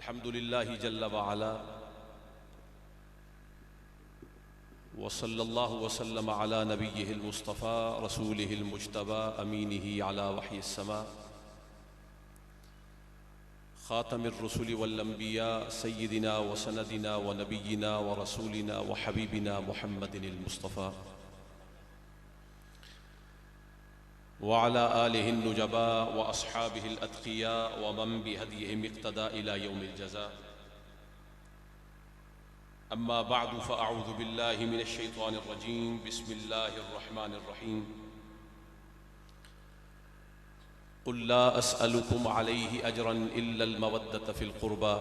अल्हम्दुलिल्लाहि जल्ल व अला व सल्लल्लाहु व सल्लम अला नबिय्यिहिल मुस्तफ़ा रसूलिहिल मुज्तबा अमीनिही अला वहीस समा ख़ातमिर रुसुलि वल अंबिया सय्यिदिना व सनदिना व नबिय्यिना व रसूलिना व हबीबिना मुहम्मदिनिल मुस्तफ़ा व अला आलिहिन नुजबा व अस्हाबिहिल अत्क़िया व मन बिहदीहिम इक़्तदा इला यौमिल जज़ा। अम्मा बअदु फ़अऊज़ु बिल्लाहि मिनश शैतानिर रजीम। बिस्मिल्लाहिर रहमानिर रहीम। क़ुल ला अस्अलुकुम अलैहि अजरन इल्लल मवद्दत फ़िल क़ुरबा।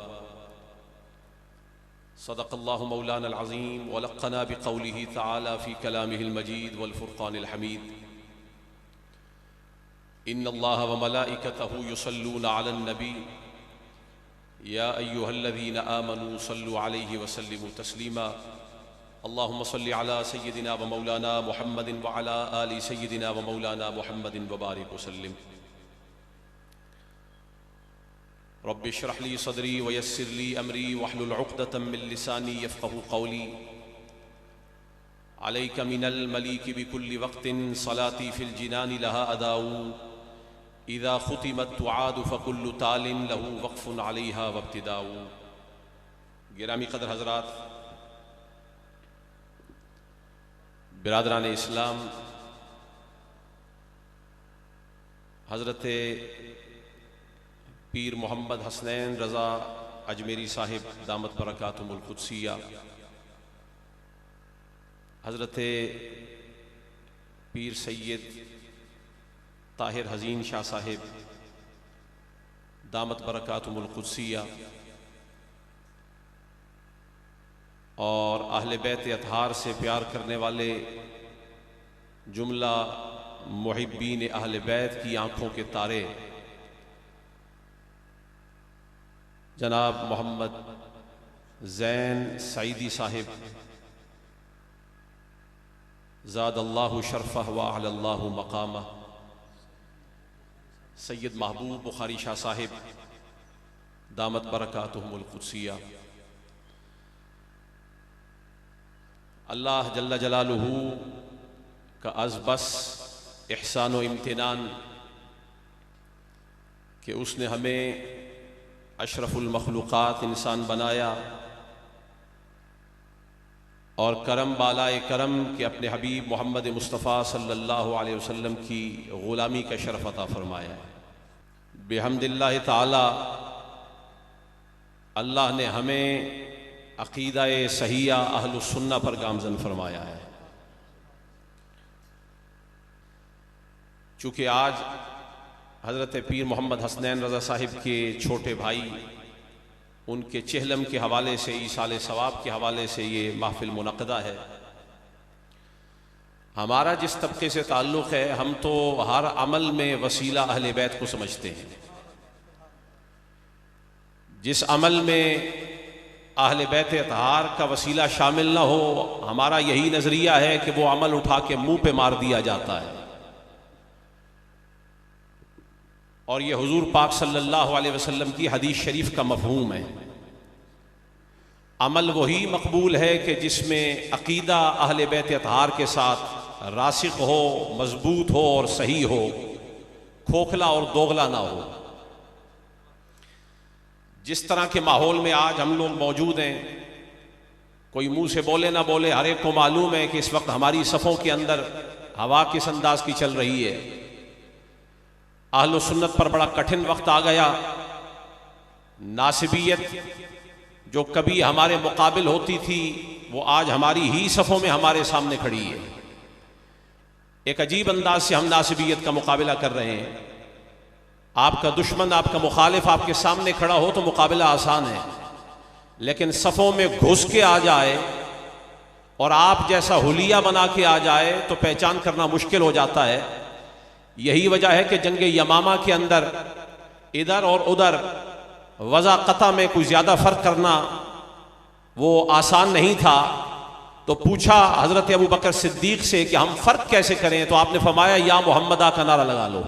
सदक़ल्लाहु मौलानल अज़ीम व लक़्क़ना बिक़ौलिहि तआला फ़ी कलामिहिल मजीद वल फ़ुरक़ानिल हमीद। इन्नल्लाह व मलाइकतहु युसल्लूना अलन नबी या अय्युहल्लज़ीना आमनू सल्लु अलैहि व सल्लिमू तस्लीमा। अल्लाहुम्मा सल्लि अला सय्यिदिना व मौलाना मुहम्मदिन व अला आलि सय्यिदिना व मौलाना मुहम्मदिन व बारिक वसल्लिम। रब्बि इश्रह ली सदरी व यस्सिर ली अमरी वहलुल उक़दतम मिन लिसानी यफ़क़हू क़ौली। अलैका मिनल मलीकि बिकुल्लि वक़्तिन सलाती फ़िल जिनानि लहा अदाऊ। इज़ा ख़ुतिमत तुआदु फ़कुल्लु तालिन लहू वक़्फ़ुन अलैहा वब्तिदाऊ। गिरामी क़द्र हज़रात, बिरादरान इस्लाम, हज़रत पीर मोहम्मद हसनैन रज़ा अजमेरी साहिब दामत बरकातुहुल क़ुद्सिया, हज़रत पीर सैयद ताहिर हज़ीन शाह साहिब दामत बरकातुहुल क़ुद्सिया और अहले बैत अतहार से प्यार करने वाले जुमला मुहिब्बीन अहले बैत की आँखों के तारे जनाब मोहम्मद ज़ैन सईदी साहिब ज़ादल्लाहु शरफ़ह व अअल्लाहु मक़ामह, सैयद महबूब बुखारी शाह साहिब दामत बरकातुहुल क़ुद्सिया। अल्लाह जल्ल जलालुहू का अज़बस एहसान व इम्तिनान कि उसने हमें अशरफुल मखलूक़ात इंसान बनाया और करम बालाए करम के अपने हबीब मोहम्मद मुस्तफ़ा सल्लल्लाहु अलैहि वसल्लम की ग़ुलामी का शरफ़ अता फ़रमाया है। बिहम्दिल्लाहि ताला अल्लाह ने हमें अक़ीदा-ए सहिया अहलुस सुन्ना पर गामज़न फरमाया है। चूँकि आज हज़रत पीर मोहम्मद हसनैन रज़ा साहिब के छोटे भाई उनके चेहलम के हवाले से, ईसाले सवाब के हवाले से ये महफ़िल मुनक़दा है। हमारा जिस तबके से ताल्लुक़ है, हम तो हर अमल में वसीला अहले बैत को समझते हैं। जिस अमल में अहले बैत अतहार का वसीला शामिल न हो, हमारा यही नज़रिया है कि वो अमल उठा के मुँह पे मार दिया जाता है। और ये हुजूर पाक सल्लल्लाहु अलैहि वसल्लम की हदीस शरीफ का मफ़हूम है। अमल वही मकबूल है कि जिसमें अक़ीदा अहले बैत अतहार के साथ रासिख़ हो, मज़बूत हो और सही हो, खोखला और दोगला ना हो। जिस तरह के माहौल में आज हम लोग मौजूद हैं, कोई मुंह से बोले ना बोले, हर एक को मालूम है कि इस वक्त हमारी सफ़ों के अंदर हवा किस अंदाज की चल रही है। अहले सुन्नत पर बड़ा कठिन वक्त आ गया। नासिबियत जो कभी हमारे मुकाबिल होती थी, वो आज हमारी ही सफ़ों में हमारे सामने खड़ी है। एक अजीब अंदाज से हम नासिबियत का मुकाबला कर रहे हैं। आपका दुश्मन, आपका मुखालिफ आपके सामने खड़ा हो तो मुकाबला आसान है, लेकिन सफ़ों में घुस के आ जाए और आप जैसा हुलिया बना के आ जाए तो पहचान करना मुश्किल हो जाता है। यही वजह है कि जंग यमामा के अंदर इधर और उधर वज़ा क़ता में कुछ ज़्यादा फ़र्क करना वो आसान नहीं था। तो पूछा हज़रत अबू बकर सिद्दीक़ से कि हम फ़र्क कैसे करें, तो आपने फरमाया या मोहम्मदा का नारा लगा लो,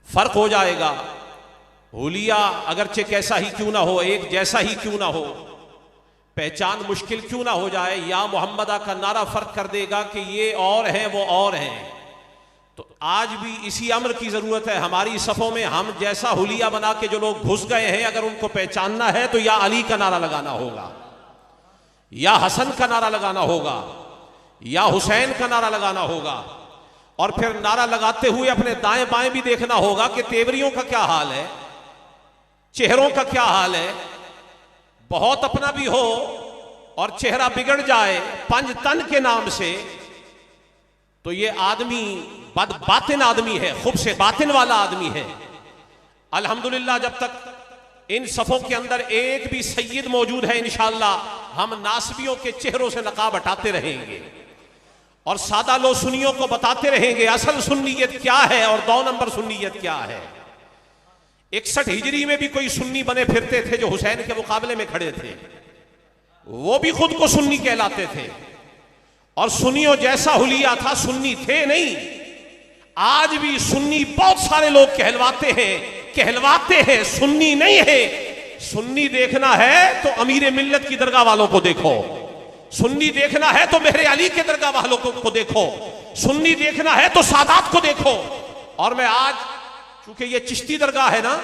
फ़र्क हो जाएगा। हुलिया अगरचे कैसा ही क्यों ना हो, एक जैसा ही क्यों ना हो, पहचान मुश्किल क्यों ना हो जाए, या मोहम्मदा का नारा फर्क कर देगा कि ये और हैं वो और हैं। तो आज भी इसी अम्र की जरूरत है हमारी सफों में। हम जैसा हुलिया बना के जो लोग घुस गए हैं, अगर उनको पहचानना है तो या अली का नारा लगाना होगा, या हसन का नारा लगाना होगा, या हुसैन का नारा लगाना होगा। और फिर नारा लगाते हुए अपने दाएं बाएं भी देखना होगा कि तेवरियों का क्या हाल है, चेहरों का क्या हाल है। बहुत अपना भी हो और चेहरा बिगड़ जाए पंज तन के नाम से, तो ये आदमी बातिन आदमी है, खूब से बातिन वाला आदमी है। अल्हम्दुलिल्लाह जब तक इन सफों के अंदर एक भी सैयद मौजूद है, इंशाअल्लाह हम नासबियों के चेहरों से नकाब हटाते रहेंगे और सादा लो सुन्नियों को बताते रहेंगे असल सुन्नियत क्या है और 2 नंबर सुन्नियत क्या है। 61 हिजरी में भी कोई सुन्नी बने फिरते थे जो हुसैन के मुकाबले में खड़े थे, वो भी खुद को सुन्नी कहलाते थे। और सुन्नियों जैसा हुलिया था, सुन्नी थे नहीं। आज भी सुन्नी बहुत सारे लोग कहलवाते हैं, सुन्नी नहीं है। सुन्नी देखना है तो अमीर मिल्लत की दरगाह वालों को देखो, सुन्नी देखना है तो मेरे अली के दरगाह वालों को देखो, सुन्नी देखना है तो सादात को देखो। और मैं आज चूंकि ये चिश्ती दरगाह है ना,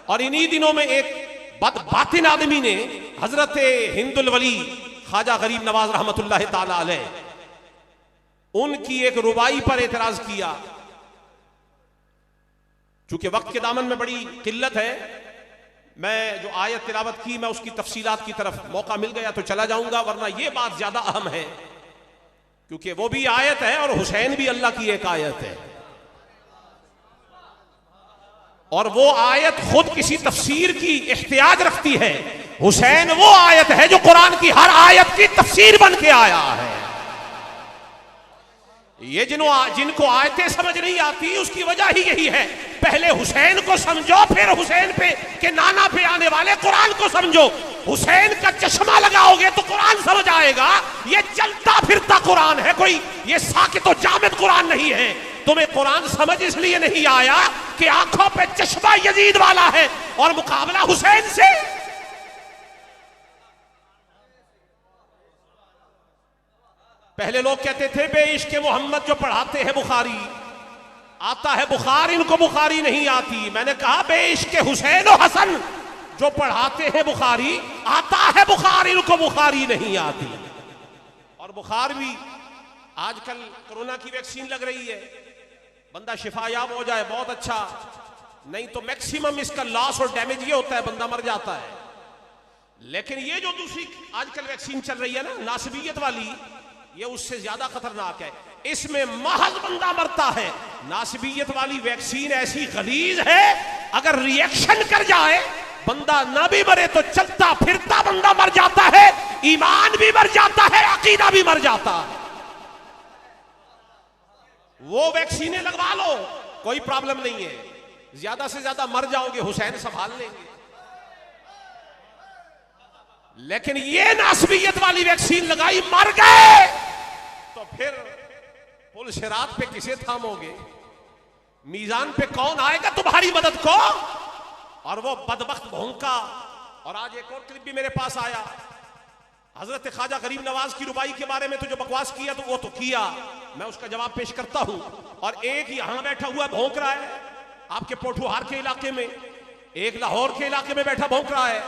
और इन्हीं दिनों में एक बातिन आदमी ने हजरत हिंदुल वली ख्वाजा गरीब नवाज रहमतुल्लाह ताला अलैह उनकी एक रुबाई पर एतराज किया। चूंकि वक्त के दामन में बड़ी किल्लत है, मैं जो आयत तिलावत की मैं उसकी तफसीलात की तरफ मौका मिल गया तो चला जाऊंगा, वरना यह बात ज्यादा अहम है क्योंकि वो भी आयत है और हुसैन भी अल्लाह की एक आयत है। और वो आयत खुद किसी तफसीर की इख्तियाज रखती है। हुसैन वो आयत है जो कुरान की हर आयत की तफसीर बन के आया है। ये जिनको आयतें समझ नहीं आती उसकी वजह ही यही है। पहले हुसैन को समझो, फिर हुसैन पे के नाना पे आने वाले कुरान को समझो। हुसैन का चश्मा लगाओगे तो कुरान समझ आएगा। ये चलता फिरता कुरान है, कोई ये साकित और जामिद कुरान नहीं है। तुम्हें कुरान समझ इसलिए नहीं आया कि आंखों पे चश्मा यजीद वाला है और मुकाबला हुसैन से। पहले लोग कहते थे बेइश्क मोहम्मद जो पढ़ाते हैं बुखारी, आता है बुखार, इनको बुखारी नहीं आती। मैंने कहा बेइश्क हुसैन और हसन जो पढ़ाते हैं बुखारी, आता है बुखार, इनको बुखारी नहीं आती। और बुखार भी आजकल कोरोना की वैक्सीन लग रही है, बंदा शिफायाब हो जाए बहुत अच्छा, नहीं तो मैक्सिमम इसका लॉस और डैमेज ये होता है बंदा मर जाता है। लेकिन ये जो दूसरी आजकल वैक्सीन चल रही है ना, नासबियत वाली, ये उससे ज्यादा खतरनाक है। इसमें महज बंदा मरता है। नासबियत वाली वैक्सीन ऐसी गलीज है, अगर रिएक्शन कर जाए बंदा ना भी मरे तो चलता फिरता बंदा मर जाता है, ईमान भी मर जाता है, अकीदा भी मर जाता है। वो वैक्सीनें लगवा लो, कोई प्रॉब्लम नहीं है, ज्यादा से ज्यादा मर जाओगे, हुसैन संभाल लेंगे। लेकिन ये नासबियत वाली वैक्सीन लगाई, मर गए, तो फिर पुल सिरात पे किसे थामोगे? मीजान पे कौन आएगा तुम्हारी मदद को? और वो बदबख्त भौंका। और आज एक और क्लिप भी मेरे पास आया, हजरत ख्वाजा गरीब नवाज की रुबाई के बारे में तो जो बकवास किया तो वो तो किया, मैं उसका जवाब पेश करता हूं। और एक यहां बैठा हुआ भौंक रहा है आपके पोठुहार के इलाके में, एक लाहौर के इलाके में बैठा भौंक रहा है,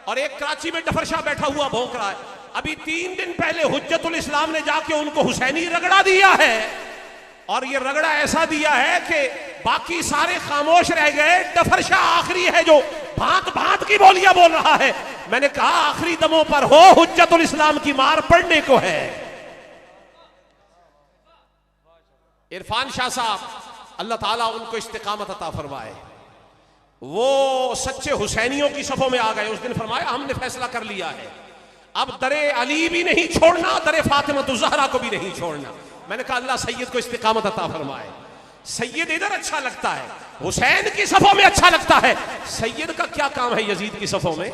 और एक कराची में डफरशाह बैठा हुआ भौंक रहा है। अभी 3 दिन पहले हुज्जतुल इस्लाम ने जाके उनको हुसैनी रगड़ा दिया है, और ये रगड़ा ऐसा दिया है कि बाकी सारे खामोश रह गए। डफरशाह आखिरी है जो भांत भांत की बोलियां बोल रहा है। मैंने कहा आखिरी दमों पर हो, हुज्जतुल इस्लाम की मार पड़ने को है। इरफान शाह साहब अल्लाह ताला उनको इस्तिकामत अता फरमाए, वो सच्चे हुसैनियों की सफों में आ गए। उस दिन फरमाया हमने फैसला कर लिया है, अब दरे अली भी नहीं छोड़ना, दरे फातिमा ज़हरा को भी नहीं छोड़ना। मैंने कहा अल्लाह सैयद को इस्तिकामत अता फरमाए। सैयद इधर अच्छा लगता है, हुसैन की सफों में अच्छा लगता है, सैयद का क्या काम है यजीद की सफों में?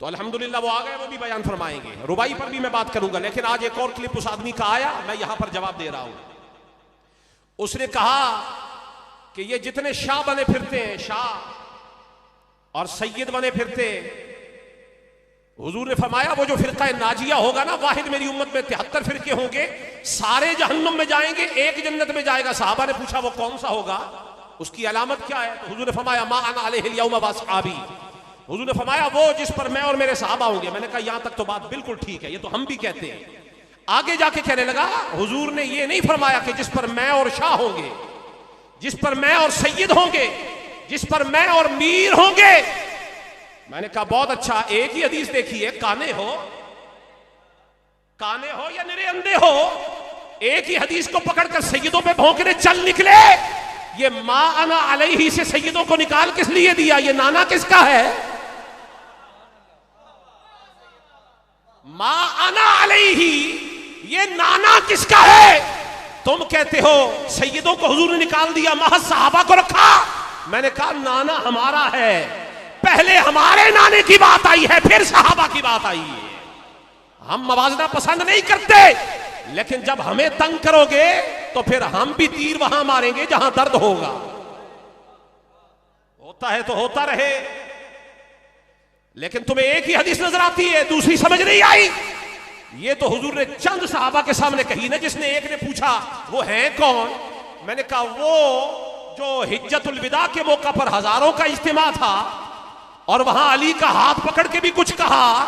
तो अल्हम्दुलिल्लाह वो आ गए, वो भी बयान फरमाएंगे। रुबाई पर भी मैं बात करूंगा, लेकिन आज एक और क्लिप उस आदमी का आया, मैं यहां पर जवाब दे रहा हूं। उसने कहा कि ये जितने शाह बने फिरते हैं, शाह और सैयद बने फिरते हैं, हुजूर ने फरमाया वो जो फिरका नाजिया होगा ना, वाहिद मेरी उम्मत में 73 फिरके होंगे, सारे जहन्नुम में जाएंगे, एक जन्नत में जाएगा। साहबा ने पूछा वो कौन सा होगा, उसकी अलामत क्या है? तो हुजूर ने फरमाया मा अना अलैहिल यौम व असहाबी। हुजूर ने फरमाया वो जिस पर मैं और मेरे सहाबा होंगे। मैंने कहा यहां तक तो बात बिल्कुल ठीक है, ये तो हम भी कहते हैं। आगे जाके कहने लगा हुजूर ने ये नहीं फरमाया कि जिस पर मैं और शाह होंगे, जिस पर मैं और सैयद होंगे, जिस पर मैं और मीर होंगे। मैंने कहा बहुत अच्छा, एक ही हदीस देखी है, काने हो या निरे अंधे हो, एक ही हदीस को पकड़कर सैयदों पे भौंकने चल निकले। ये मा अना अलैहि से सैयदों को निकाल किस लिए दिया? ये नाना किसका है? मा अना अलैहि, ये नाना किसका है? तुम कहते हो सैयदों को हुजूर ने निकाल दिया, महज सहाबा को रखा। मैंने कहा नाना हमारा है, पहले हमारे नाने की बात आई है, फिर सहाबा की बात आई है। हम मवाजना पसंद नहीं करते, लेकिन जब हमें तंग करोगे तो फिर हम भी तीर वहां मारेंगे जहां दर्द होगा। होता है तो होता रहे, लेकिन तुम्हें एक ही हदीस नजर आती है, दूसरी समझ नहीं आई। ये तो हुजूर ने चंद सहाबा के सामने कही ना, जिसने एक ने पूछा वो है कौन? मैंने कहा वो जो हिज्जतुल विदा के मौका पर हजारों का इज्तिमा था और वहां अली का हाथ पकड़ के भी कुछ कहा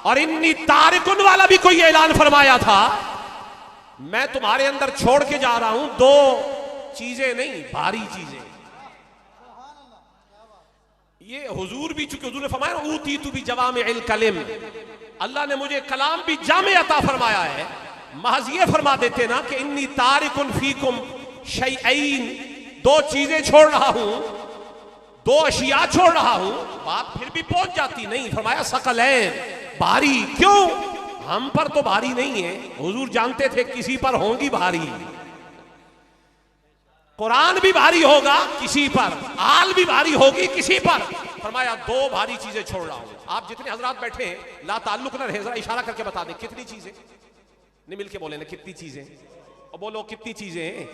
और इन्नी तारिकुन वाला भी कोई ऐलान फरमाया था। मैं तुम्हारे अंदर छोड़ के जा रहा हूं दो चीजें नहीं, भारी चीजें। ये हुजूर भी, चूंकि हुजूर ने फरमाया ऊती तू भी जवामिउल कलिम, अल्लाह ने मुझे कलाम भी जामे अता फरमाया है। महज ये फरमा देते ना कि इन्नी तारिकुन फीकुम शैअइन, दो चीजें छोड़ रहा हूं, दो अशिया छोड़ रहा हूं, बात फिर भी पहुंच जाती। नहीं, फरमाया सकलैन, भारी। क्यों? हम पर तो भारी नहीं है, हुजूर जानते थे किसी पर होंगी भारी। कुरान भी भारी होगा किसी पर, आल भी भारी होगी किसी पर। फरमाया दो भारी चीजें छोड़ रहा हूं। आप जितने हजरात बैठे हैं ला ताल्लुक न रहे, जरा इशारा करके बता दें कितनी चीजें, नहीं मिल के बोले ना कितनी चीजें, और बोलो कितनी चीजें हैं।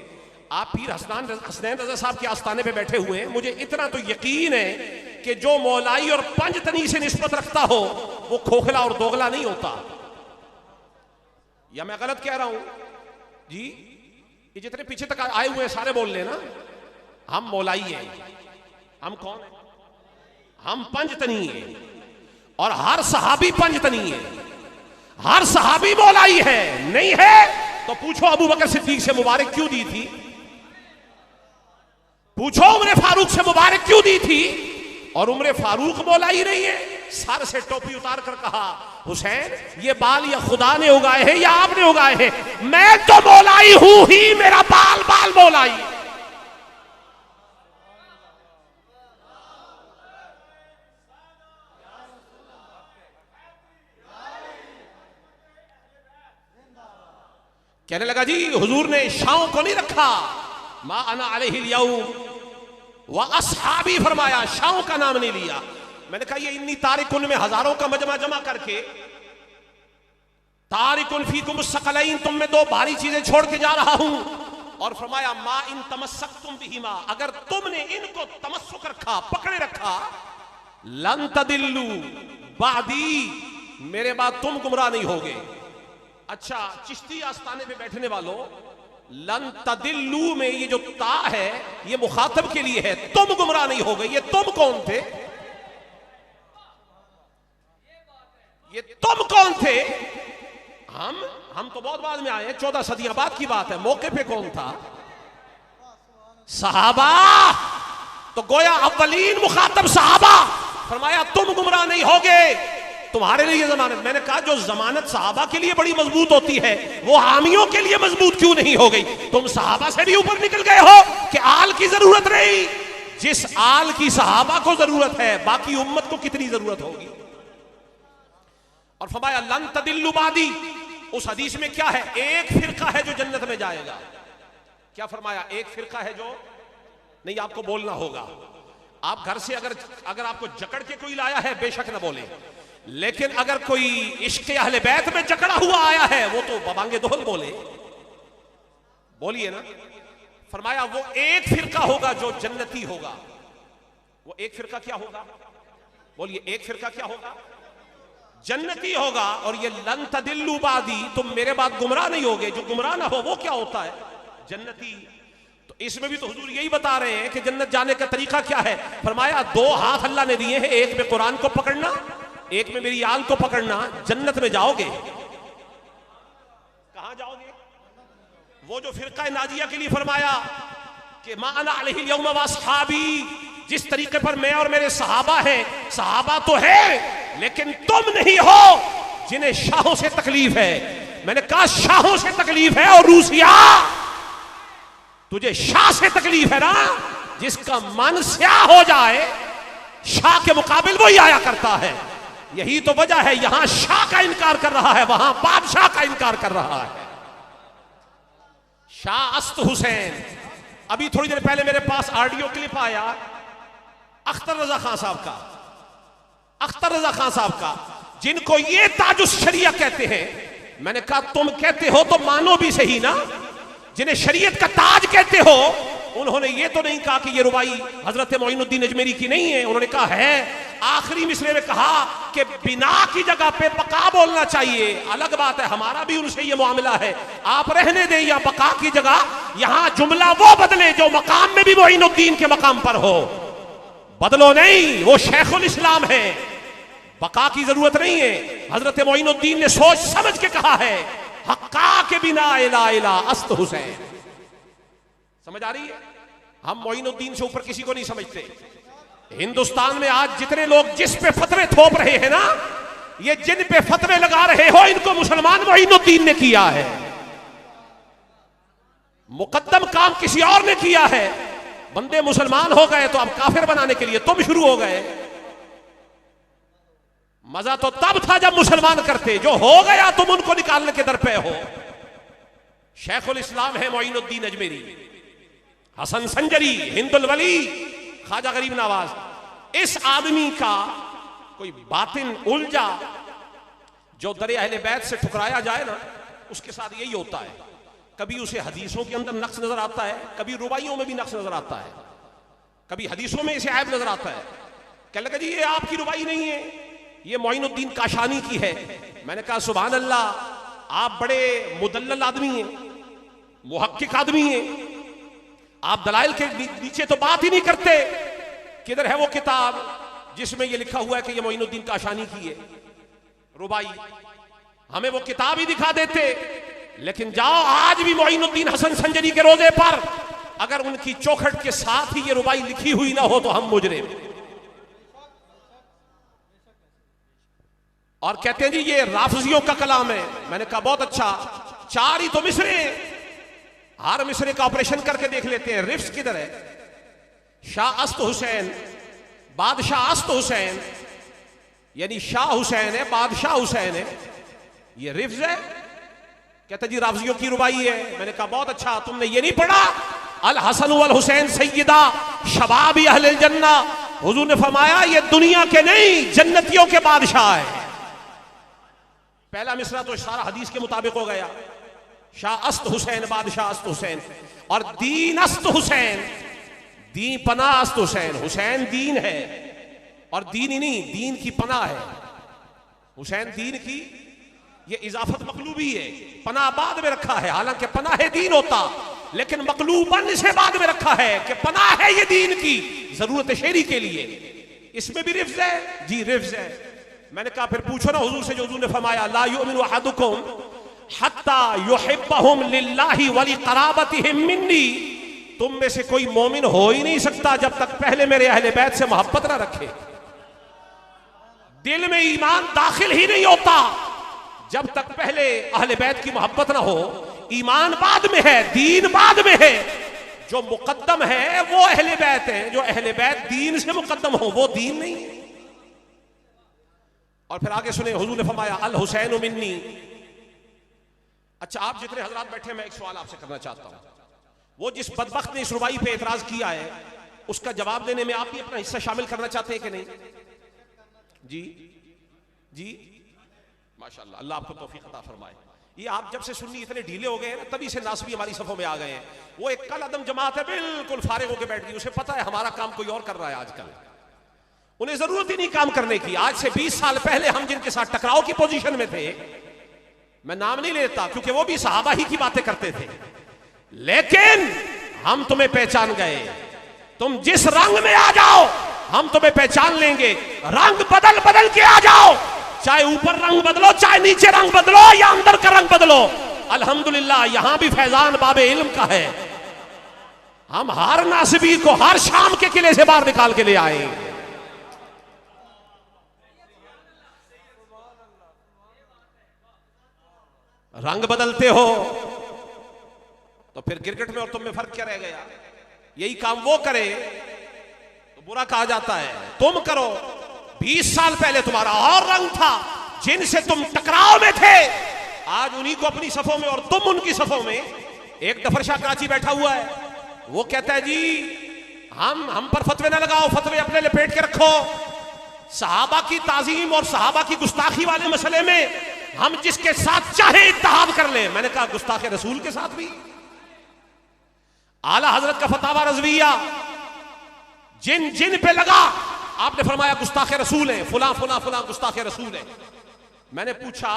आप पीर हसनैन रजा साहब के आस्थाने पे बैठे हुए हैं, मुझे इतना तो यकीन है कि जो मौलाई और पंजतनी से निस्बत रखता हो वो खोखला और दोगला नहीं होता। या मैं गलत कह रहा हूं जी? ये जितने पीछे तक आए हुए हैं सारे बोल लेना, हम मौलाई हैं। हम कौन है? हम पंजतनी हैं, और हर सहाबी पंजतनी है, हर सहाबी मौलाई है। नहीं है तो पूछो अबू बकर सिद्दीक से मुबारक क्यों दी थी, पूछो उमर फारूक से मुबारक क्यों दी थी। और उमर फारूक मौलाई नहीं है, सर से टोपी उतार कर कहा हुसैन ये बाल या खुदा ने उगाए हैं या आपने उगाए हैं? मैं तो मौलाई हूं ही, मेरा बाल बाल मौलाई। कहने लगा जी हुजूर ने शाओं को नहीं रखा, मा अना अलैहिल यौम व असहाबी फरमाया, शाओं का नाम नहीं लिया। मैंने कहा ये इन्नी तारिकुन में हजारों का मजमा जमा करके, तारिकुन फीकुम सकलैन, तुम में दो भारी चीजें छोड़ के जा रहा हूं। और फरमाया मा इन तमस्सक्तुम बिहिमा, अगर तुमने इनको तमस्सुक रखा, पकड़े रखा, लन तदिल्लू बादी, मेरे बाद तुम गुमराह नहीं होगे। अच्छा, चिश्ती आस्थाने पे बैठने वालों, लन तदिल्लू में ये जो ता है ये मुखातब के लिए है, तुम गुमराह नहीं हो गए। ये तुम कौन थे? ये तुम कौन थे? हम तो बहुत बाद में आए, 14 सदियां बाद की बात है। मौके पे कौन था? सहाबा। तो गोया अव्वलीन मुखातब सहाबा। फरमाया तुम गुमराह नहीं होगे, तुम्हारे लिए जमानत। मैंने कहा जो जमानत सहाबा के लिए बड़ी मजबूत होती है वो हामियों के लिए मजबूत क्यों नहीं हो गई? तुम सहाबा से भी ऊपर निकल गए हो कि आल की जरूरत नहीं। जिस आल की सहाबा को जरूरत है, बाकी उम्मत को कितनी जरूरत होगी? और फरमाया लन तदिल्लु बादी, उस हदीस में क्या है? एक फिरका है जो जन्नत में जाएगा। क्या फरमाया? एक फिरका है जो नहीं, आपको बोलना होगा। आप घर से अगर आपको जकड़ के कोई लाया है बेशक ना बोले, लेकिन अगर कोई इश्क़ अहले बैत में जकड़ा हुआ आया है वो तो बबांगे दोहल बोले, बोलिए ना। फरमाया वो एक फिरका होगा जो जन्नती होगा। वो एक फिरका क्या होगा? बोलिए, एक फिरका क्या होगा? जन्नती होगा। और ये लन तदिल्लु बादी, तुम मेरे बाद गुमराह नहीं होगे। जो गुमराह ना हो वो क्या होता है? जन्नती। तो इसमें भी तो हुजूर यही बता रहे हैं कि जन्नत जाने का तरीका क्या है। फरमाया 2 हाथ अल्लाह ने दिए हैं, एक में कुरान को पकड़ना, एक में मेरी आल को पकड़ना। जन्नत में जाओगे। कहां जाओगे? वो जो फिरका नाजिया के लिए फरमाया कि मा अना अलैहि यौम व अस्हाबी, जिस तरीके पर मैं और मेरे सहाबा हैं। सहाबा तो है लेकिन तुम नहीं हो जिन्हें शाहों से तकलीफ है। मैंने कहा शाहों से तकलीफ है और रूसिया, तुझे शाह से तकलीफ है ना। जिसका मन स्याह हो जाए शाह के मुकाबिल वही आया करता है। यही तो वजह है यहां शाह का इनकार कर रहा है, वहां बादशाह का इनकार कर रहा है। शाह अस्त हुसैन, अभी थोड़ी देर पहले मेरे पास ऑडियो क्लिप आया अख्तर रजा खान साहब का, अख्तर रजा खान साहब का, जिनको ये ताजुस शरिया कहते हैं। मैंने कहा तुम कहते हो तो मानो भी सही ना। जिन्हें शरीयत का ताज कहते हो, उन्होंने ये तो नहीं कहा कि ये रुबाई हजरत मोइनुद्दीन अजमेरी की नहीं है। उन्होंने कहा है, आखिरी मिसरे में कहा कि बिना की जगह पे बका बोलना चाहिए। अलग बात है, हमारा भी उनसे ये मामला है। आप रहने दें या बका की जगह, यहां जुमला वो बदले जो मकाम में भी मोइनुद्दीन के मकाम पर हो। बदलो नहीं, वो शेखुल इस्लाम है। बका की जरूरत नहीं है। हजरत मोइनुद्दीन ने सोच समझ के कहा है, हक्का के बिना इला इला अस्त हुसैन। समझ आ रही है? हम मोइनुद्दीन से ऊपर किसी को नहीं समझते। हिंदुस्तान में आज जितने लोग जिस पे फतवे थोप रहे हैं ना, ये जिन पे फतवे लगा रहे हो, इनको मुसलमान मोइनुद्दीन ने किया है। मुकद्दम काम किसी और ने किया है। बंदे मुसलमान हो गए तो अब काफिर बनाने के लिए तुम शुरू हो गए। मजा तो तब था जब मुसलमान करते, जो हो गया तुम उनको निकालने के दर पे हो। शेखुल इस्लाम है मोइनुद्दीन अजमेरी, हसन संजरी, हिंदुल वली, ख्वाजा गरीब नवाज। इस आदमी का कोई बातिन उलझा जो दरे अहले बैत से ठुकराया जाए ना, उसके साथ यही होता है। कभी उसे हदीसों के अंदर नक्स नजर आता है, कभी रुबाइयों में भी नक्स नजर आता है, कभी हदीसों में इसे ऐब नजर आता है। कह लगा जी ये आपकी रुबाई नहीं है, ये मोइनुद्दीन काशानी की है। मैंने कहा सुभान अल्लाह, आप बड़े मुदल्लल आदमी हैं, मुहक्किक आदमी हैं। आप दलाइल के नीचे तो बात ही नहीं करते। किधर है वो किताब जिसमें ये लिखा हुआ है कि ये मोइनुद्दीन काशानी की है रुबाई? हमें वो किताब ही दिखा देते। लेकिन जाओ, आज भी मोइनुद्दीन हसन संजरी के रोजे पर अगर उनकी चौखट के साथ ही ये रुबाई लिखी हुई ना हो तो हम मुजरिम। और कहते हैं जी ये राफजियों का कलाम है। मैंने कहा बहुत अच्छा, 4 ही तो मिसरे, हर मिसरे का ऑपरेशन करके देख लेते हैं। रिफ्स किधर है? शाह अस्त हुसैन, बादशाह अस्त हुसैन, यानी शाह हुसैन है, बादशाह हुसैन है। ये रिफ्स है। कहते जी राफजियों की रुबाई है। मैंने कहा बहुत अच्छा, तुमने ये नहीं पढ़ा अल हसन वल हुसैन सैयदा शबाबी अहले जन्ना। हुजूर ने फरमाया ये दुनिया के नहीं जन्नतियों के बादशाह है। पहला मिसरा तो सारा हदीस के मुताबिक हो गया। शाह अस्त हुसैन, बादशाह अस्त हुसैन, और दीन अस्त हुसैन, दीन पना अस्त हुसैन। हुसैन दीन है और दीन ही नहीं, दीन की पना है। हुसैन दीन की ये इजाफत मकलूबी है, पना बाद में रखा है। हालांकि पना है दीन होता, लेकिन मकलूबन से बाद में रखा है कि पना है ये दीन की जरूरत शेरी के लिए। इसमें भी रिफ्ज है जी, रिफ्ज है। मैंने कहा फिर पूछो ना हुजूर से, जो हुजूर ने फरमाया ला युमिनु अहदुकुम हत्ता युहिब्बहुम लिल्लाहि व लिक़राबतिहिम मिन्नी। तुम में से कोई मोमिन हो ही नहीं सकता जब तक पहले मेरे अहले बैत से मोहब्बत ना रखे। दिल में ईमान दाखिल ही नहीं होता जब तक पहले अहले बैत की मोहब्बत ना हो। ईमान बाद में है, दीन बाद में है। जो मुकद्दम है वो अहले बैत है, जो अहले बैत दीन से मुकद्दम हो वो दीन नहीं है। और फिर आगे सुने, हुजूर ने फरमाया अल हुसैन मिन्नी। अच्छा, आप जितने हजरात बैठे, मैं एक सवाल आपसे करना चाहता हूं। वो जिस बदबख्त ने इस रुबाई पे एतराज किया है, उसका जवाब देने में आप भी अपना हिस्सा शामिल करना चाहते हैं कि नहीं? जी जी, माशाअल्लाह, अल्लाह आपको तौफीक अता फरमाए। ये आप जब से सुन्नी इतने ढीले हो गए हैं ना, तभी से नासबी हमारी सफों में आ गए हैं। वो एक कल अदम जमात है, बिल्कुल फारिग होकर बैठ गई, उसे पता है हमारा काम कोई और कर रहा है आजकल, उन्हें जरूरत ही नहीं काम करने की। आज से 20 साल पहले हम जिनके साथ टकराव की पोजीशन में थे, मैं नाम नहीं लेता क्योंकि वो भी सहाबा ही की बातें करते थे, लेकिन हम तुम्हें पहचान गए। तुम जिस रंग में आ जाओ हम तुम्हें पहचान लेंगे। रंग बदल बदल के आ जाओ, चाहे ऊपर रंग बदलो, चाहे नीचे रंग बदलो, या अंदर का रंग बदलो। अल्हम्दुलिल्लाह यहां भी फैजान बाबे इल्म का है। हम हर नासिबी को हर शाम के किले से बाहर निकाल के ले आए। रंग बदलते हो तो फिर क्रिकेट में और तुम में फर्क क्या रह गया? यही काम वो करे तो बुरा कहा जाता है, तुम करो। 20 साल पहले तुम्हारा और रंग था, जिनसे तुम टकराव में थे, आज उन्हीं को अपनी सफों में और तुम उनकी सफों में। एक दफरशाह कराची बैठा हुआ है, वो कहता है जी हम पर फतवे ना लगाओ, फतवे अपने लपेट के रखो। सहाबा की ताजीम और सहाबा की गुस्ताखी वाले मसले में हम जिसके साथ चाहे इत्तेहाद कर ले। मैंने कहा गुस्ताखे रसूल के साथ भी? आला हजरत का फतावा रज़विया जिन जिन पे लगा आपने फरमाया गुस्ताखे रसूल है, फुला फुला फुला गुस्ताखे रसूल है। मैंने पूछा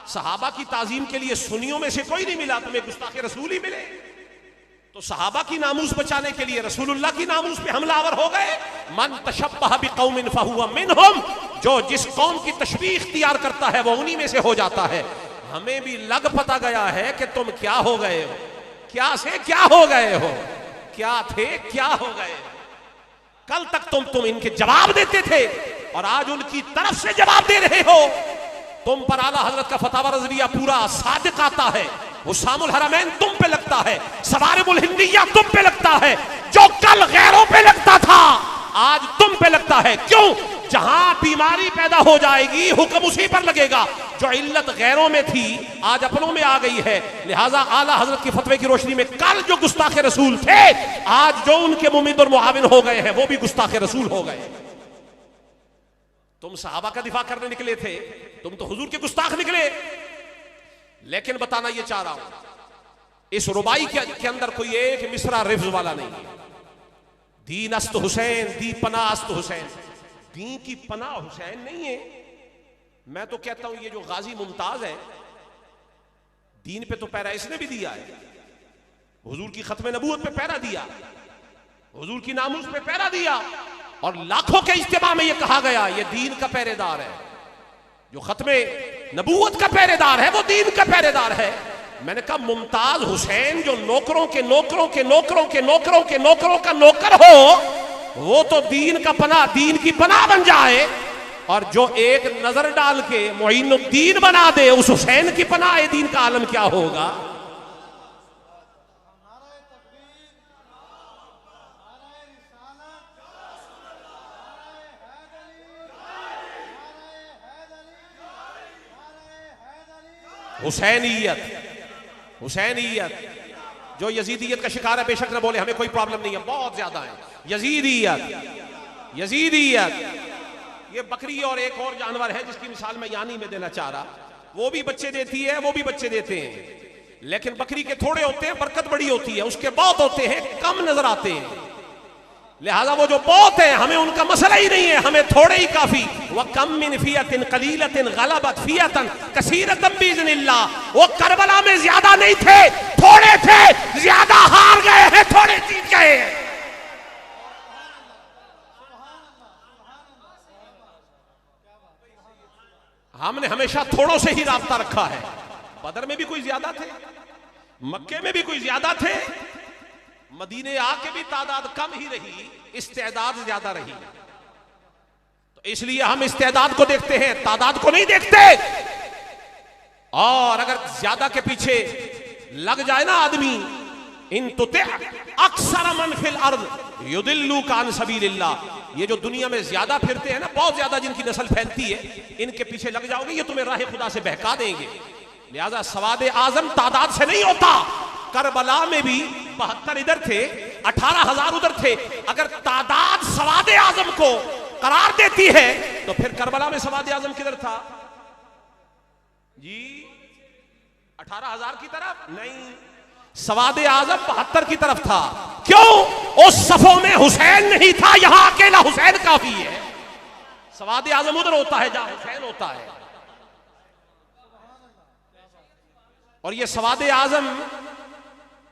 सहाबा की ताजीम के लिए सुन्नियों में से कोई नहीं मिला, तुम्हें गुस्ताखे रसूल ही मिले? तो सहाबा की नामूस बचाने के लिए रसूलुल्लाह की नामूस पे हमलावर हो गए। मन तशब्बह बिकौमिन फहुवा मिनहुम, जो जिस कौम की तशबीह इख्तियार करता है वो उन्हीं में से हो जाता है। हमें भी लग पता गया है कि तुम क्या हो गए हो, क्या से क्या हो गए हो, क्या थे क्या हो गए। कल तक तुम इनके जवाब देते थे और आज उनकी तरफ से जवाब दे रहे हो। तुम पर आला हजरत का फतावा रज़विया पूरा सादिक आता है, हुस्सामुल हरमैन तुम पे लगता है, सवारिमुल हिंदिया तुम पे लगता है। जो कल गैरों पे लगता था आज तुम पे लगता है। क्यों? जहां बीमारी पैदा हो जाएगी हुक्म उसी पर लगेगा। जो इल्लत गैरों में थी आज अपनों में आ गई है। लिहाजा आला हजरत के फतवे की रोशनी में कल जो गुस्ताखे रसूल थे, आज जो उनके मुमिद और मुआविन हो गए हैं वो भी गुस्ताखे रसूल हो गए। तुम सहाबा का दिफा करने निकले थे, तुम तो हुजूर के गुस्ताख निकले। लेकिन बताना यह चाह रहा हूं इस रुबाई के अंदर कोई एक मिसरा रिफ्ज वाला नहीं है। दीन अस्त हुसैन, दी पना अस्त हुसैन, दीन की पना हुसैन नहीं है। मैं तो कहता हूं ये जो गाजी मुमताज है, दीन पे तो पैरा इसने भी दिया है, हुजूर की खत्म नबूवत पे पैरा दिया, हुजूर की नामूस पे पैरा दिया, और लाखों के इज्तिमा में ये कहा गया ये दीन का पहरेदार है। जो खत्म नबूवत का पहरेदार है वो दीन का पहरेदार है। मैंने कहा मुमताज हुसैन जो नौकरों के नौकरों के नौकरों के नौकरों के नौकरों का नौकर हो, वो तो दीन का पना, दीन की पनाह बन जाए। और जो एक नजर डाल के मुइनुद्दीन बना दे, उस हुसैन की पनाह दीन का आलम क्या होगा। हुसैनियत, हुसैनियत जो यजीदियत का शिकार है, बेशक न बोले, हमें कोई प्रॉब्लम नहीं है, बहुत ज्यादा है। यजीदियत, यजीदियत ये बकरी और एक और जानवर है जिसकी मिसाल मैं यानी में देना चाह रहा। वो भी बच्चे देती है, वो भी बच्चे देते हैं, लेकिन बकरी के थोड़े होते हैं, बरकत बड़ी होती है, उसके बहुत होते हैं, कम नजर आते हैं। लिहाजा वो जो बहुत है हमें उनका मसला ही नहीं है, हमें थोड़े ही काफी। वह कम मिन फियतिन कलीलतिन गलबत फियतन कसीरतन बिइज़्निल्लाह। वो करबला में ज्यादा नहीं थे, थोड़े थे, ज्यादा हार गए हैं, थोड़े जीत गए हैं। हमने हमेशा थोड़ों से ही राब्ता रखा है। बदर में भी कोई ज्यादा थे, मक्के में भी कोई ज्यादा थे, मदीने आके भी तादाद कम ही रही, इस्तेदाद ज्यादा रही। तो इसलिए हम इस्तेदाद को देखते हैं, तादाद को नहीं देखते। और अगर ज्यादा के पीछे लग जाए ना आदमी, इन तुते अक्सर मन फिल अर्द युदिल्लू कान सबीलिल्लाह। ये जो दुनिया में ज्यादा फिरते हैं ना, बहुत ज्यादा जिनकी नस्ल फैलती है, इनके पीछे लग जाओगे ये तुम्हें राह खुदा से बहका देंगे। लिहाजा सवाद आजम तादाद से नहीं होता। करबला में भी 72 इधर थे, 18,000 उधर थे। अगर तादाद सवाद आजम को करार देती है तो फिर करबला में सवाद आजम किधर था जी? 18,000 की तरफ नहीं, सवाद आजम 72 की तरफ था। क्यों? उस सफों में हुसैन नहीं था, यहां अकेला हुसैन काफी है। सवाद आजम उधर होता है जहां हुसैन होता है। और ये सवाद आजम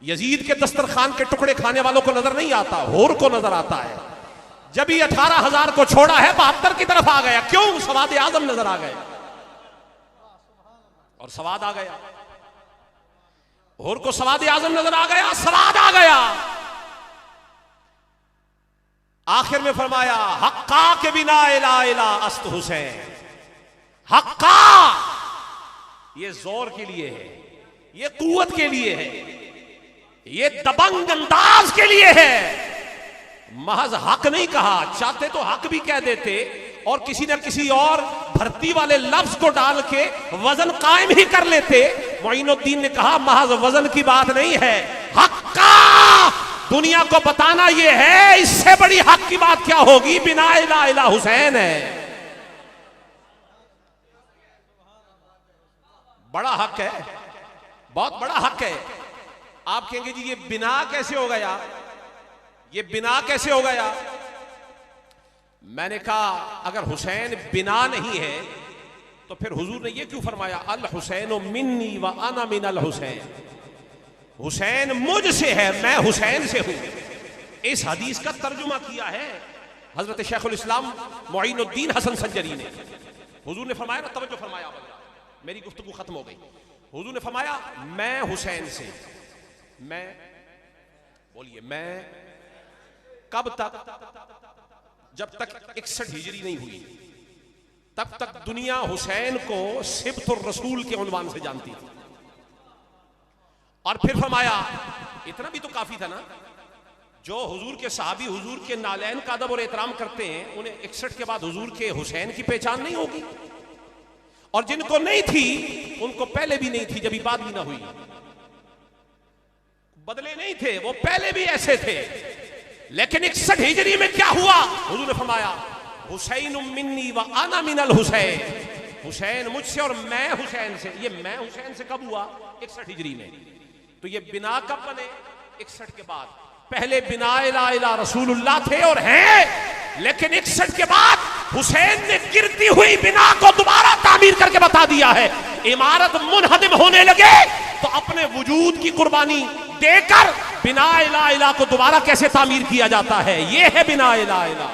यजीद के दस्तरखान के टुकड़े खाने वालों को नजर नहीं आता, होर को नजर आता है। जब ही 18,000 को छोड़ा है 72 की तरफ आ गया। क्यों? सवाद आजम नजर आ गए और सवाद आ गया। होर को सवाद आजम नजर आ गया, सवाद आ गया। आखिर में फरमाया हक्का के बिना इला इला अस्त हुसैन। हक्का ये जोर के लिए है, ये कुव्वत के लिए है, ये दबंग अंदाज के लिए है। महज हक नहीं कहा, चाहते तो हक भी कह देते और किसी न किसी और भर्ती वाले लफ्ज को डाल के वजन कायम ही कर लेते। मोइनुद्दीन ने कहा महज वजन की बात नहीं है, हक्का दुनिया को बताना यह है, इससे बड़ी हक की बात क्या होगी। बिना इला इला हुसैन है, बड़ा हक है, बहुत बड़ा हक है। आप कहेंगे जी ये बिना कैसे हो गया, ये बिना कैसे हो गया। मैंने कहा अगर हुसैन बिना नहीं है तो फिर हुजूर ने ये क्यों फरमाया अल हुसैन मिन्नी व अना मिन अल हुसैन। हुसैन मुझसे है, मैं हुसैन से हूं। इस हदीस का तर्जुमा किया है हजरत शेखुल इस्लाम मोइनुद्दीन हसन संजरी ने। हुजूर ने फरमाया ना, तवज्जो फरमाया, मेरी गुफ्तगू खत्म हो गई। हुजूर ने फरमाया मैं हुसैन से, मैं बोलिए मैं कब तक, जब तक 61 हिजरी नहीं हुई तब तक दुनिया हुसैन को सिब्तुर रसूल के उन्वान से जानती थी। और फिर फरमाया इतना भी तो काफी था ना, जो हुजूर के सहाबी हुजूर के नालैन का अदब और एहतराम करते हैं उन्हें 61 के बाद हुजूर के हुसैन की पहचान नहीं होगी। और जिनको नहीं थी उनको पहले भी नहीं थी, जब बात भी ना हुई, बदले नहीं थे, वो पहले भी ऐसे थे। लेकिन 61 हिजरी में क्या हुआ, हुजूर ने फरमाया हुसैन मिन्नी व अना मिनल हुसैन। हुसैन मुझसे और मैं हुसैन से। ये मैं हुसैन से कब हुआ? 61 हिजरी में। तो ये बिना कब बने? 61 के बाद। पहले बिना इला इला रसूलुल्लाह थे और हैं, लेकिन 61 के बाद हुसैन ने गिरती हुई बिना को दोबारा तामीर करके बता दिया है। इमारत मुनहदिम होने लगे तो अपने वजूद की कुर्बानी देकर बिना इला इला को दोबारा कैसे तामीर किया जाता है, यह है बिना इला इला,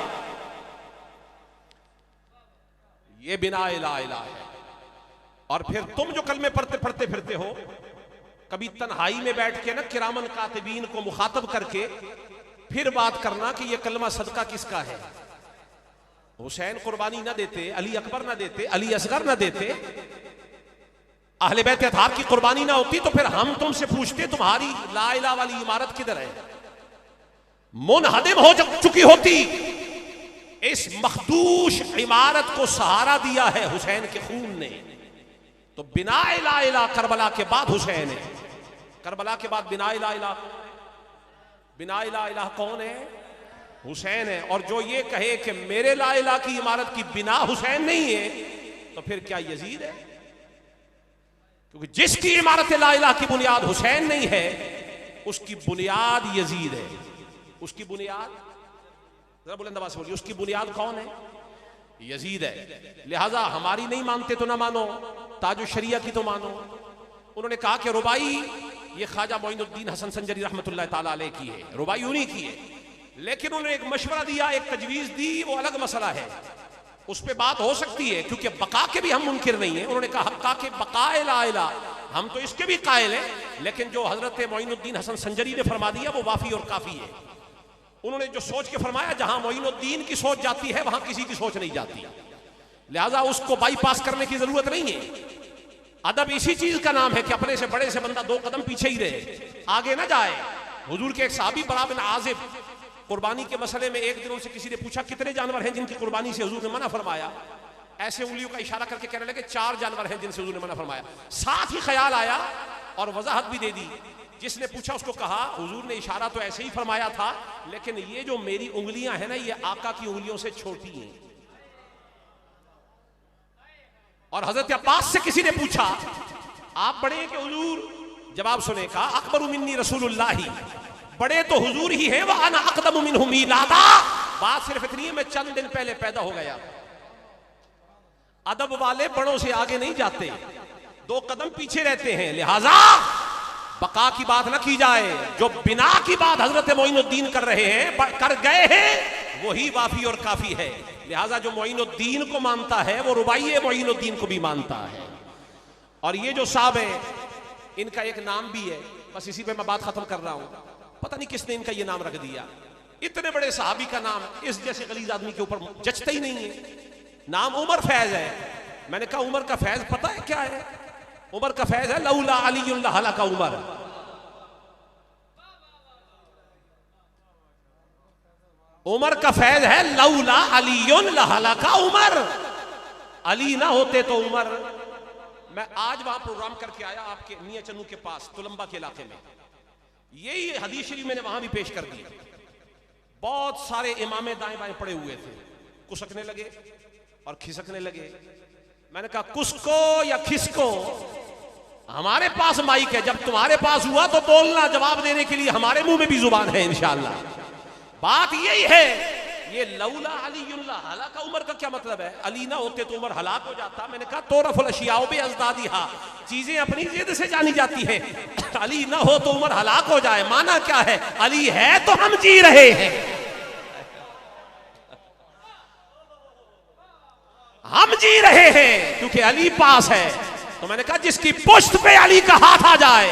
ये बिना इला इला है। और फिर तुम जो कलमे पढ़ते पढ़ते फिरते हो, कभी तन्हाई में बैठ के ना किरामन कातिबीन को मुखातब करके फिर बात करना कि ये कलमा सदका किसका है। हुसैन कुर्बानी ना देते, अली अकबर ना देते, अली असगर ना देते, अहले बैत अतहार की कुर्बानी ना होती तो फिर हम तुमसे पूछते तुम्हारी ला इला वाली इमारत किधर है, मुनहदिम हो चुकी होती। इस मखदूश इमारत को सहारा दिया है हुसैन के खून ने। तो बिना इला इला करबला के बाद हुसैन है, करबला के बाद बिना इला इला, बिना इला इला कौन है? हुसैन है। और जो ये कहे कि मेरे ला इला की इमारत की बिना हुसैन नहीं है तो फिर क्या यजीद है? क्योंकि जिसकी इमारत ला इला की बुनियाद हुसैन नहीं है उसकी बुनियाद यजीद है। उसकी बुनियाद, जरा बुलंद आवाज से बोलिए, उसकी बुनियाद कौन है? यजीद है। लिहाजा हमारी नहीं मानते तो ना मानो, ताजु शरिया की तो मानो। उन्होंने कहा कि रुबाई ये ख्वाजा मोइनुद्दीन हसन संजरी रहमतुल्लाह ताला अलैह की है, रुबाई उन्हीं की है। लेकिन उन्होंने एक मशवरा दिया, एक तजवीज दी, वो अलग मसला है, उस पर बात हो सकती है क्योंकि बका के भी हम मुनकिर नहीं है। उन्होंने कहा हक्का के बकाए ला इला, हम तो इसके भी कायल हैं, लेकिन जो हजरत मोइनुद्दीन हसन संजरी ने फरमा दिया वो वाफी और काफी है। उन्होंने जो सोच के फरमाया, जहां मोइनुद्दीन की सोच जाती है वहां किसी की सोच नहीं जाती, लिहाजा उसको बाईपास करने की जरूरत नहीं है। अदब इसी चीज का नाम है कि अपने से बड़े से बंदा 2 कदम पीछे ही रहे, आगे ना जाए। हुजूर के एक साहबी बरा बिन आजिब कुर्बानी के मसले में एक दिन उनसे किसी ने पूछा कितने जानवर हैं जिनकी कुर्बानी से हुजूर ने मना फरमाया। ऐसे उंगलियों का इशारा करके कहने लगे 4 जानवर हैं जिनसे हुजूर ने मना फरमाया। साथ ही ख्याल आया और वजाहत भी दे दी। जिसने पूछा उसको कहा हुजूर ने इशारा तो ऐसे ही फरमाया था, लेकिन ये जो मेरी उंगलियां हैं ना ये आका की उंगलियों से छोटी हैं। और हजरत अब्बास से किसी ने पूछा आप बड़े हैं कि हुजूर? जवाब सुने, कहा अकबरु मिन्नी रसूलुल्लाही, बड़े तो हुजूर ही हैं, वह अना अक़दमु मिन्हु मीलादा। बात सिर्फ इतनी है, मैं चंद दिन पहले पैदा हो गया। अदब वाले बड़ों से आगे नहीं जाते, 2 कदम पीछे रहते हैं, लिहाजा बका की बात ना की जाए। जो बिना की बात हजरत मोइनुद्दीन कर रहे हैं, कर गए हैं, वही वाफी और काफी है। लिहाजा जो मोइनुद्दीन को मानता है वो रुबाइये मोइनुद्दीन को भी मानता है। और ये जो साहब है, इनका एक नाम भी है, बस इसी पे मैं बात खत्म कर रहा हूं। पता नहीं किसने इनका ये नाम रख दिया। इतने बड़े साहबी का नाम इस जैसे गलीज आदमी के ऊपर जचता ही नहीं है। नाम उमर फैज है। मैंने कहा उमर का फैज पता है क्या है? उमर का फैज है लौला अली लहलका उमर। उमर का फैज है लौला अली लहलका उमर। अली ना होते तो उमर। मैं आज वहां प्रोग्राम करके आया आपके मियां चन्नू के पास, तुलंबा के इलाके में। यही हदीस शरीफ मैंने वहां भी पेश कर दी। बहुत सारे इमामे दाएं बाएं पड़े हुए थे, कुसकने लगे और खिसकने लगे। मैंने कहा कुसको या खिसको, हमारे पास माइक है, जब तुम्हारे पास हुआ तो बोलना, जवाब देने के लिए हमारे मुंह में भी जुबान है इंशाअल्लाह। बात यही है। ये लौला अली हलाका उमर का क्या मतलब है? अली ना होते तो उमर हलाक हो जाता। मैंने कहा तोरफुल अशियाओ बि अज़दादिहा, चीजें अपनी जिद से जानी जाती हैं। अली ना हो तो उमर हलाक हो जाए, माना क्या है? अली है तो हम जी रहे हैं, हम जी रहे हैं क्योंकि अली पास है। तो मैंने कहा जिसकी पुश्त पे अली का हाथ आ जाए,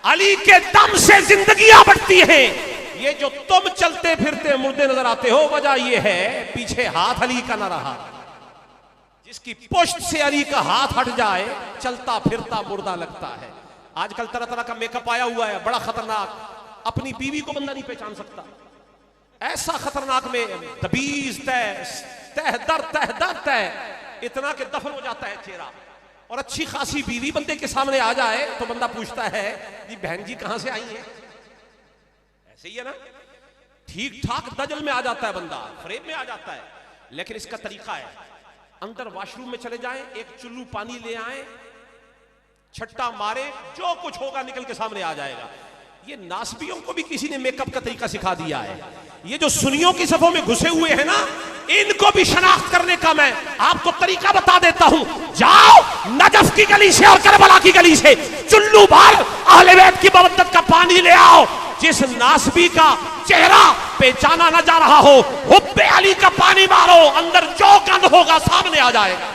अली के दम से जिंदगियां बढ़ती हैं। ये जो तुम चलते फिरते मुर्दे नजर आते हो, वजह ये है पीछे हाथ अली का ना रहा। जिसकी पुश्त से अली का हाथ हट जाए, चलता फिरता मुर्दा लगता है। आजकल तरह तरह का मेकअप आया हुआ है, बड़ा खतरनाक। अपनी बीवी को बंदा नहीं पहचान सकता, ऐसा खतरनाक में दबीज तह दर तय, इतना के दफन हो जाता है चेहरा। और अच्छी खासी बीवी बंदे के सामने आ जाए तो बंदा पूछता है जी बहन जी कहां से आई है? ऐसे ही है ना, ठीक ठाक दजल में आ जाता है बंदा, फ्रेम में आ जाता है। लेकिन इसका तरीका है, अंदर वॉशरूम में चले जाएं, एक चुल्लू पानी ले आए, छट्टा मारे, जो कुछ होगा निकल के सामने आ जाएगा। ये नासबियों को भी किसी ने मेकअप का तरीका सिखा दिया है। ये जो सुन्नियों की सफों में घुसे हुए हैं ना, इनको भी शनाख्त करने का मैं आपको तरीका बता देता हूं। जाओ नजफ की गली से और करबला की गली से चुल्लू भर अहले बैत की मवद्दत का पानी ले आओ। जिस नासबी का चेहरा पहचाना न जा रहा हो, हुब्बे अली का पानी मारो, अंदर जो गंद होगा सामने आ जाएगा।